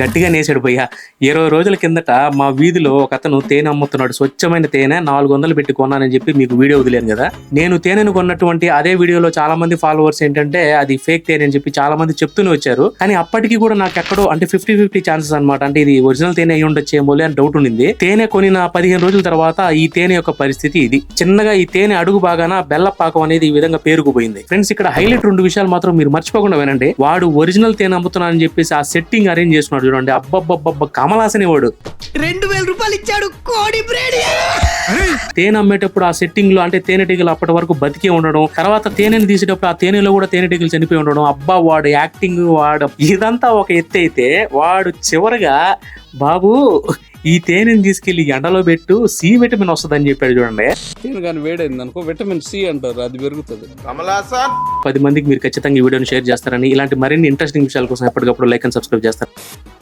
గట్టిగా నేసాడు భయ్య. 20 రోజుల కిందట మా వీధిలో ఒక అతను తేనె అమ్ముతున్నాడు. స్వచ్ఛమైన తేనె 400 పెట్టి కొన్నానని చెప్పి మీకు వీడియో వదిలేను కదా. నేను తేనెను కొన్నటువంటి అదే వీడియోలో చాలా మంది ఫాలోవర్స్ ఏంటంటే అది ఫేక్ తేనె అని చెప్పి చాలా మంది చెప్తూనే వచ్చారు. కానీ అప్పటికి కూడా నాకు ఎక్కడో అంటే 50-50 ఛాన్సెస్ అనమాట. అంటే ఇది ఒరిజినల్ తేనె అయి ఉండొచ్చేమో అని డౌట్ ఉండింది. తేనె కొనిన 15 రోజుల తర్వాత ఈ తేనె యొక్క పరిస్థితి ఇది. చిన్నగా ఈ తేనె అడుగు బాగాన బెల్ల పాకం అనేది ఈ విధంగా పేరుకుపోయింది. ఫ్రెండ్స్, ఇక్కడ హైలైట్ 2 విషయాలు మాత్రం మీరు మర్చిపోకుండా వినండి. వాడు ఒరిజినల్ తేనె అమ్ముతున్నా అని చెప్పేసి ఆ సెట్టింగ్ అరేంజ్ చేస్తున్నాడు చూడండి. అబ్బబ్బబ్బబ్బ కమలాసని వాడు 2000 రూపాయలు ఇచ్చాడు. కోడి బ్రేడ్ తేనె అమ్మేటప్పుడు ఆ సెట్టింగ్ లో అంటే తేనెటీగలు అప్పటి వరకు బతికే ఉండడం, తర్వాత తేనెని తీసేటప్పుడు ఆ తేనెలో కూడా తేనెటీగలు చనిపోయి ఉండడం. అబ్బా వాడు యాక్టింగ్ వాడు ఇదంతా ఒక ఎత్తు అయితే, వాడు చివరిగా బాబు ఈ తేనెని తీసుకెళ్లి ఎండలో పెట్టు సి విటమిన్ వస్తుందని చెప్పాడు చూడండి. కానీ వేడైంది అనుకో విటమిన్ సి అంటారు, అది పెరుగుతుంది. 10 మందికి మీరు ఖచ్చితంగా ఈ వీడియోని షేర్ చేస్తారని, ఇలాంటి మరిన్ని ఇంట్రెస్టింగ్ విషయాల కోసం ఎప్పటికప్పుడు లైక్ అండ్ సబ్స్క్రైబ్ చేస్తారు.